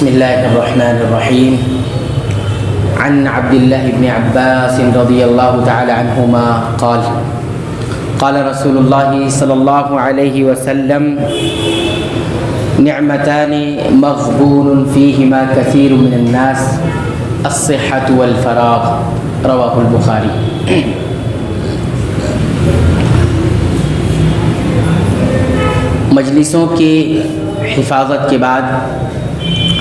بسم الله الرحمن الرحيم. عن عبد الله بن عباس رضي الله تعالى عنهما قال قال رسول الله صلى الله عليه وسلم نعمتان مغبون فيهما كثير من الناس الصحة والفراغ رواه البخاري. مجلسوں کی حفاظت کے بعد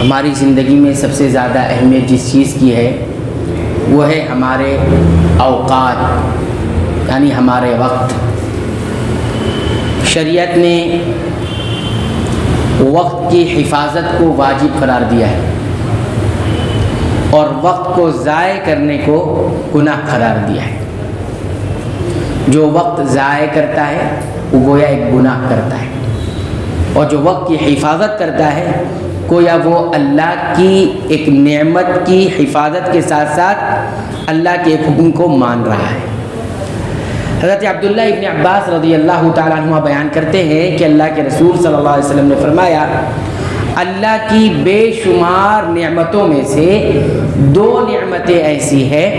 ہماری زندگی میں سب سے زیادہ اہمیت جس چیز کی ہے وہ ہے ہمارے اوقات، یعنی ہمارے وقت. شریعت نے وقت کی حفاظت کو واجب قرار دیا ہے اور وقت کو ضائع کرنے کو گناہ قرار دیا ہے. جو وقت ضائع کرتا ہے وہ گویا ایک گناہ کرتا ہے، اور جو وقت کی حفاظت کرتا ہے گویا وہ اللہ کی ایک نعمت کی حفاظت کے ساتھ ساتھ اللہ کے ایک حکم کو مان رہا ہے. حضرت عبداللہ ابن عباس رضی اللہ تعالیٰ عنہ بیان کرتے ہیں کہ اللہ کے رسول صلی اللہ علیہ وسلم نے فرمایا، اللہ کی بے شمار نعمتوں میں سے دو نعمتیں ایسی ہیں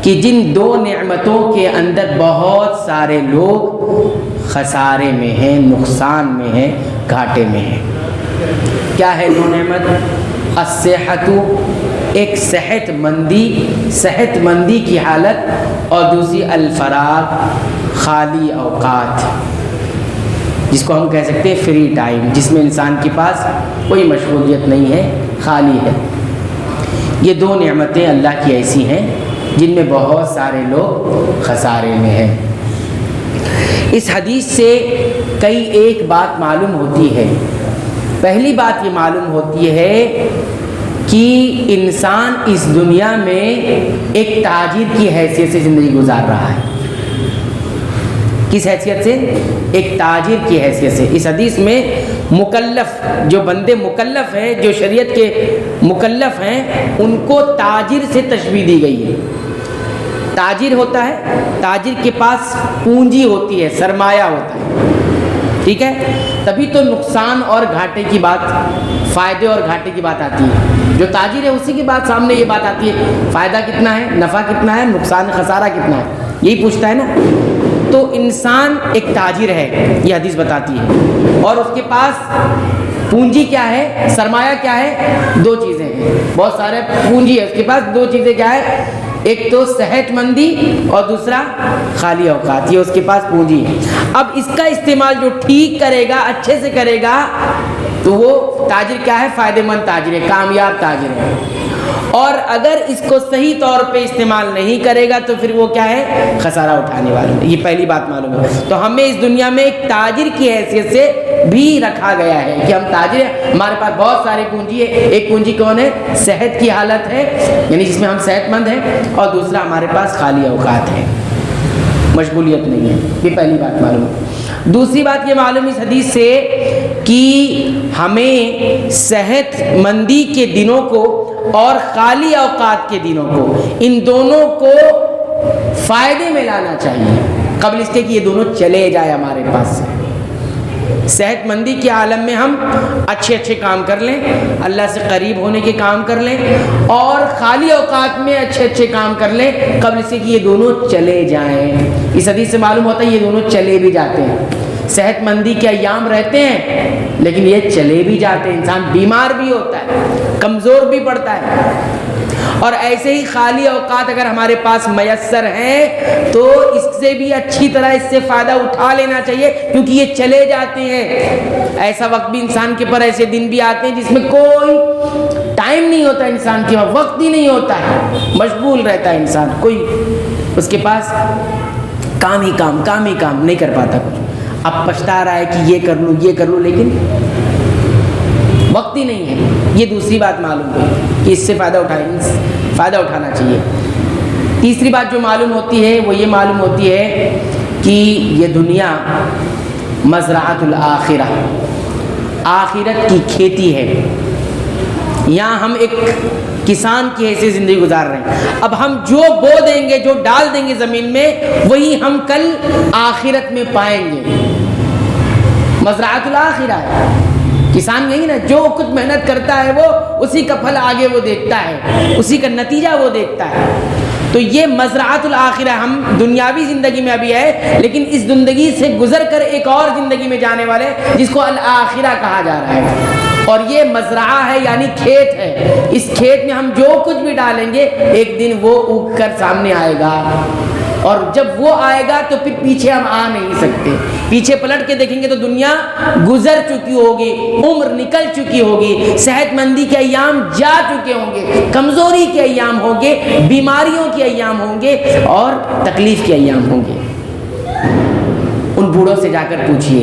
کہ جن دو نعمتوں کے اندر بہت سارے لوگ خسارے میں ہیں، نقصان میں ہیں، گھاٹے میں ہیں. کیا ہے دو نعمت؟ الصحت، ایک صحت مندی کی حالت، اور دوسری الفراغ، خالی اوقات، جس کو ہم کہہ سکتے ہیں فری ٹائم، جس میں انسان کے پاس کوئی مشغولیت نہیں ہے، خالی ہے. یہ دو نعمتیں اللہ کی ایسی ہیں جن میں بہت سارے لوگ خسارے میں ہیں. اس حدیث سے کئی ایک بات معلوم ہوتی ہے. پہلی بات یہ معلوم ہوتی ہے کہ انسان اس دنیا میں ایک تاجر کی حیثیت سے زندگی گزار رہا ہے. کس حیثیت سے؟ ایک تاجر کی حیثیت سے. اس حدیث میں مکلف، جو بندے مکلف ہیں، جو شریعت کے مکلف ہیں، ان کو تاجر سے تشبیہ دی گئی ہے. تاجر ہوتا ہے، تاجر کے پاس پونجی ہوتی ہے، سرمایہ ہوتا ہے، ٹھیک ہے؟ تبھی تو نقصان اور گھاٹے کی بات، فائدے اور گھاٹے کی بات آتی ہے. جو تاجر ہے اسی کی بات سامنے یہ بات آتی ہے، فائدہ کتنا ہے، نفع کتنا ہے، نقصان خسارہ کتنا ہے، یہی پوچھتا ہے نا. تو انسان ایک تاجر ہے، یہ حدیث بتاتی ہے، اور اس کے پاس پونجی کیا ہے، سرمایہ کیا ہے؟ دو چیزیں ہیں. بہت سارے پونجی ہے، اس کے پاس دو چیزیں کیا ہے؟ ایک تو صحت مندی اور دوسرا خالی اوقات. یہ اس کے پاس پونجی ہے. اب اس کا استعمال جو ٹھیک کرے گا، اچھے سے کرے گا، تو وہ تاجر کیا ہے؟ فائدہ مند تاجر ہے، کامیاب تاجر ہے. اور اگر اس کو صحیح طور پہ استعمال نہیں کرے گا تو پھر وہ کیا ہے؟ خسارہ اٹھانے والا ہے. یہ پہلی بات معلوم ہے. تو ہمیں اس دنیا میں ایک تاجر کی حیثیت سے بھی رکھا گیا ہے کہ ہم تاجر ہیں، ہمارے پاس بہت ساری پونجی ہے. ایک پونجی کون ہے؟ صحت کی حالت ہے، یعنی جس میں ہم صحت مند ہیں، اور دوسرا ہمارے پاس خالی اوقات ہے، مشغولیت نہیں ہے. یہ پہلی بات معلوم ہے. دوسری بات یہ معلوم اس حدیث سے کہ ہمیں صحت مندی کے دنوں کو اور خالی اوقات کے دنوں کو، ان دونوں کو فائدے میں لانا چاہیے قبل اس کے کہ یہ دونوں چلے جائے ہمارے پاس سے. صحت مندی کے عالم میں ہم اچھے کام کر لیں، اللہ سے قریب ہونے کے کام کر لیں، اور خالی اوقات میں اچھے کام کر لیں قبل سے کہ یہ دونوں چلے جائیں. اس حدیث سے معلوم ہوتا ہے یہ دونوں چلے بھی جاتے ہیں. صحت مندی کے ایام رہتے ہیں لیکن یہ چلے بھی جاتے ہیں. انسان بیمار بھی ہوتا ہے، کمزور بھی پڑتا ہے. اور ایسے ہی خالی اوقات اگر ہمارے پاس میسر ہیں تو اس سے بھی اچھی طرح اس سے فائدہ اٹھا لینا چاہیے، کیونکہ یہ چلے جاتے ہیں. ایسا وقت بھی انسان کے پر، ایسے دن بھی آتے ہیں جس میں کوئی ٹائم نہیں ہوتا انسان کے پاس، وقت ہی نہیں ہوتا ہے، مشغول رہتا ہے انسان، کوئی اس کے پاس کام ہی کام نہیں کر پاتا کچھ. اب پچھتا رہا ہے کہ یہ کر لوں لیکن وقت ہی نہیں ہے. یہ دوسری بات معلوم ہوئی کہ اس سے فائدہ اٹھانا چاہیے. تیسری بات جو معلوم ہوتی ہے وہ یہ معلوم ہوتی ہے کہ یہ دنیا مزرعۃ الآخرہ، آخرت کی کھیتی ہے. یہاں ہم ایک کسان کی حیثیت زندگی گزار رہے ہیں. اب ہم جو بو دیں گے، جو ڈال دیں گے زمین میں، وہی ہم کل آخرت میں پائیں گے. مزرعۃ الآخرہ ہے. کسان یہی نا، جو کچھ محنت کرتا ہے وہ اسی کا پھل آگے وہ دیکھتا ہے، اسی کا نتیجہ وہ دیکھتا ہے۔ تو یہ مزرعۃ الآخرہ ہم دنیاوی زندگی میں ابھی ہے، لیکن اس زندگی سے گزر کر ایک اور زندگی میں جانے والے جس کو الآخرہ کہا جا رہا ہے، اور یہ مزرعہ ہے یعنی کھیت ہے۔ اس کھیت میں ہم جو کچھ بھی ڈالیں گے ایک دن وہ اگ کر سامنے آئے گا، اور جب وہ آئے گا تو پھر پیچھے ہم آ نہیں سکتے۔ پیچھے پلٹ کے دیکھیں گے تو دنیا گزر چکی ہوگی، عمر نکل چکی ہوگی، صحت مندی کے ایام جا چکے ہوں گے، کمزوری کے ایام ہوں گے، بیماریوں کے ایام ہوں گے، اور تکلیف کے ایام ہوں گے۔ ان بوڑھوں سے جا کر پوچھئے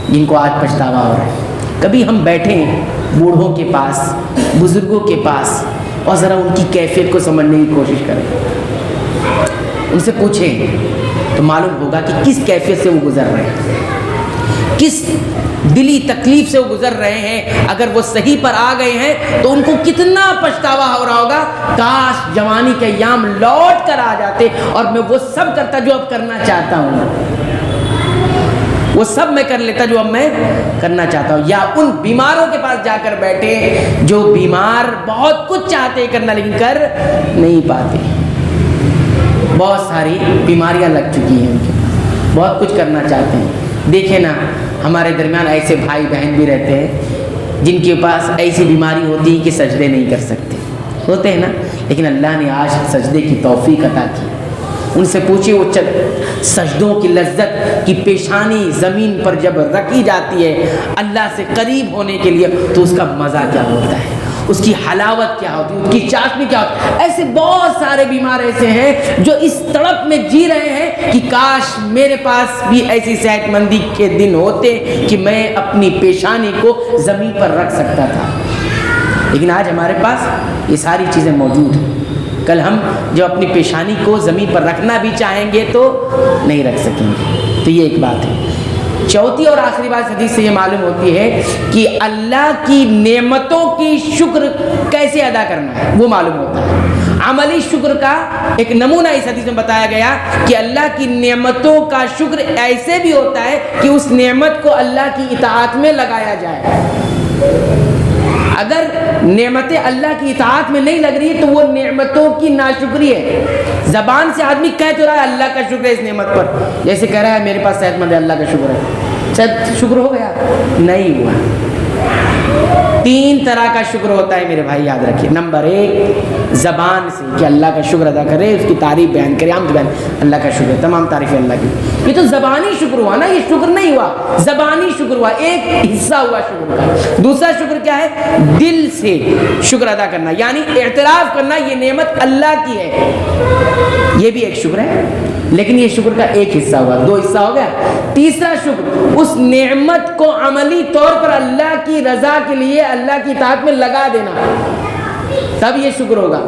جن کو آج پچھتاوا ہو رہا ہے، کبھی ہم بیٹھیں بوڑھوں کے پاس، بزرگوں کے پاس، اور ذرا ان کی کیفیت کو سمجھنے کی کوشش کریں، ان سے پوچھیں تو معلوم ہوگا کہ کس کیفیت سے وہ گزر رہے ہیں، کس دلی تکلیف سے وہ گزر رہے ہیں۔ اگر وہ صحیح پر آ گئے ہیں تو ان کو کتنا پچھتاوا ہو رہا ہوگا، کاش جوانی کے ایام لوٹ کر آ جاتے اور میں وہ سب کرتا جو اب کرنا چاہتا ہوں، وہ سب میں کر لیتا جو اب میں کرنا چاہتا ہوں۔ یا ان بیماروں کے پاس جا کر بیٹھے جو بیمار بہت کچھ چاہتے ہیں کرنا لیکن کر نہیں پاتے، بہت ساری بیماریاں لگ چکی ہیں ان کے پاس، بہت کچھ کرنا چاہتے ہیں۔ دیکھیں نا ہمارے درمیان ایسے بھائی بہن بھی رہتے ہیں جن کے پاس ایسی بیماری ہوتی ہے کہ سجدے نہیں کر سکتے، ہوتے ہیں نا، لیکن اللہ نے آج سجدے کی توفیق عطا کی۔ ان سے پوچھیں وہ سجدوں کی لذت کی پیشانی زمین پر جب رکھی جاتی ہے اللہ سے قریب ہونے کے لیے تو اس کا مزہ کیا ہوتا ہے، اس کی حلاوت کیا ہوتی ہے، اس کی چاشنی کیا ہوتی ہے۔ ایسے بہت سارے بیمار ایسے ہیں جو اس تڑپ میں جی رہے ہیں کہ کاش میرے پاس بھی ایسی صحت مندی کے دن ہوتے کہ میں اپنی پیشانی کو زمین پر رکھ سکتا تھا، لیکن آج ہمارے پاس یہ ساری چیزیں موجود ہیں۔ کل ہم جو اپنی پیشانی کو زمین پر رکھنا بھی چاہیں گے تو نہیں رکھ سکیں گے۔ تو یہ ایک بات ہے۔ چوتھی اور آخری بات حدیث سے یہ معلوم ہوتی ہے کہ اللہ کی نعمتوں کی شکر کیسے ادا کرنا ہے وہ معلوم ہوتا ہے۔ عملی شکر کا ایک نمونہ اس حدیث میں بتایا گیا کہ اللہ کی نعمتوں کا شکر ایسے بھی ہوتا ہے کہ اس نعمت کو اللہ کی اطاعت میں لگایا جائے۔ اگر نعمتیں اللہ کی اطاعت میں نہیں لگ رہی تو وہ نعمتوں کی ناشکری ہے۔ زبان سے آدمی کہہ تو رہا ہے اللہ کا شکر ہے اس نعمت پر، جیسے کہہ رہا ہے میرے پاس صحت مند ہے اللہ کا شکر ہے، شاید شکر ہو گیا؟ نہیں ہوا۔ تین طرح کا شکر ہوتا ہے میرے بھائی، یاد رکھیے۔ نمبر ایک زبان سے کہ اللہ کا شکر ادا کرے، اس کی تعریف بیان کرے، حمد بیان، اللہ کا شکر ہے، تمام تعریفیں اللہ کی۔ یہ تو زبانی شکر ہوا نا، یہ شکر نہیں ہوا، زبانی شکر ہوا، ایک حصہ ہوا شکر کا۔ دوسرا شکر کیا ہے؟ دل سے شکر ادا کرنا، یعنی اعتراف کرنا یہ نعمت اللہ کی ہے، یہ بھی ایک شکر ہے، لیکن یہ شکر کا ایک حصہ ہوا، دو حصہ ہو گیا۔ تیسرا شکر اس نعمت کو عملی طور پر اللہ کی رضا کے لیے اللہ کی اطاعت میں لگا دینا، تب یہ شکر ہوگا۔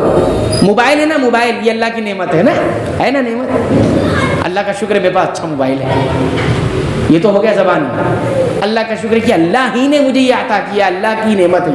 موبائل ہے نا، موبائل یہ اللہ کی نعمت ہے نا، ہے نا نعمت، اللہ کا شکر ہے میرے پاس اچھا موبائل ہے، یہ تو ہو گیا زبانی۔ اللہ کا شکر ہے کہ اللہ ہی نے مجھے یہ عطا کیا، اللہ کی نعمت ہے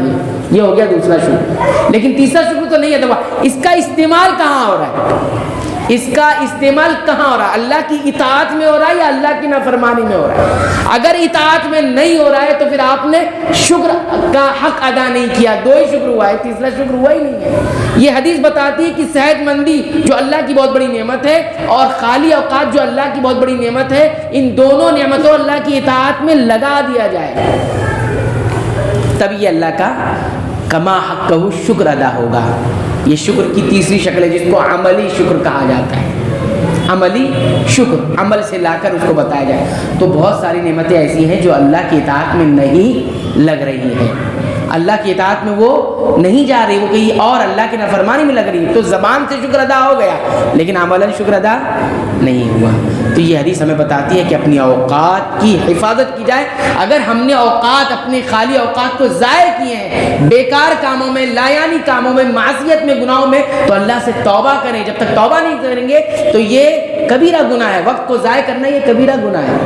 یہ ہو گیا دوسرا شکر۔ لیکن تیسرا شکر تو نہیں ہے دوا، اس کا استعمال کہاں ہو رہا ہے؟ اس کا استعمال کہاں ہو رہا ہے؟ اللہ کی اطاعت میں ہو رہا ہے یا اللہ کی نافرمانی میں ہو رہا ہے؟ اگر اطاعت میں نہیں ہو رہا ہے تو پھر آپ نے شکر کا حق ادا نہیں کیا، دو ہی شکر ہوا ہے، تیسرا شکر ہوا ہی نہیں ہے۔ یہ حدیث بتاتی ہے کہ صحت مندی جو اللہ کی بہت بڑی نعمت ہے اور خالی اوقات جو اللہ کی بہت بڑی نعمت ہے، ان دونوں نعمتوں اللہ کی اطاعت میں لگا دیا جائے تب یہ اللہ کا کما حقہ شکر ادا ہوگا۔ یہ شکر کی تیسری شکل ہے جس کو عملی شکر کہا جاتا ہے۔ عملی شکر، عمل سے لا کر اس کو بتایا جائے۔ تو بہت ساری نعمتیں ایسی ہیں جو اللہ کی اطاعت میں نہیں لگ رہی ہیں، اللہ کی اطاعت میں وہ نہیں جا رہی، وہ کہیں اور اللہ کی نافرمانی میں لگ رہی ہے۔ تو زبان سے شکر ادا ہو گیا لیکن عملاً شکر ادا نہیں ہوا۔ تو یہ حدیث ہمیں بتاتی ہے کہ اپنی اوقات کی حفاظت کی جائے۔ اگر ہم نے اوقات، اپنے خالی اوقات کو ضائع کیے ہیں بیکار کاموں میں، لایانی کاموں میں، معصیت میں، گناہوں میں، تو اللہ سے توبہ کریں۔ جب تک توبہ نہیں کریں گے تو یہ کبیرہ گناہ ہے۔ وقت کو ضائع کرنا یہ کبیرہ گناہ ہے۔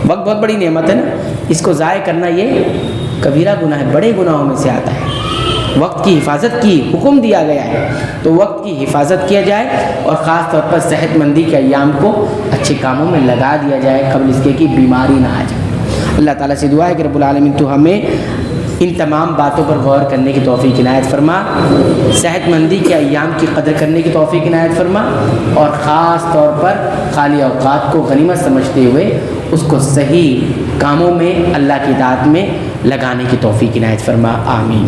وقت بہت بڑی نعمت ہے نا، اس کو ضائع کرنا یہ کبیرہ گناہ ہے، بڑے گناہوں میں سے آتا ہے۔ وقت کی حفاظت کی حکم دیا گیا ہے، تو وقت کی حفاظت کیا جائے اور خاص طور پر صحت مندی کے ایام کو اچھے کاموں میں لگا دیا جائے قبل اس کے کہ بیماری نہ آ جائے۔ اللہ تعالیٰ سے دعا ہے کہ رب العالمین تو ہمیں ان تمام باتوں پر غور کرنے کی توفیق عنایت فرما، صحت مندی کے ایام کی قدر کرنے کی توفیق عنایت فرما، اور خاص طور پر خالی اوقات کو غنیمت سمجھتے ہوئے اس کو صحیح کاموں میں اللہ کی اطاعت میں لگانے کی توفیق عنایت فرما، آمین۔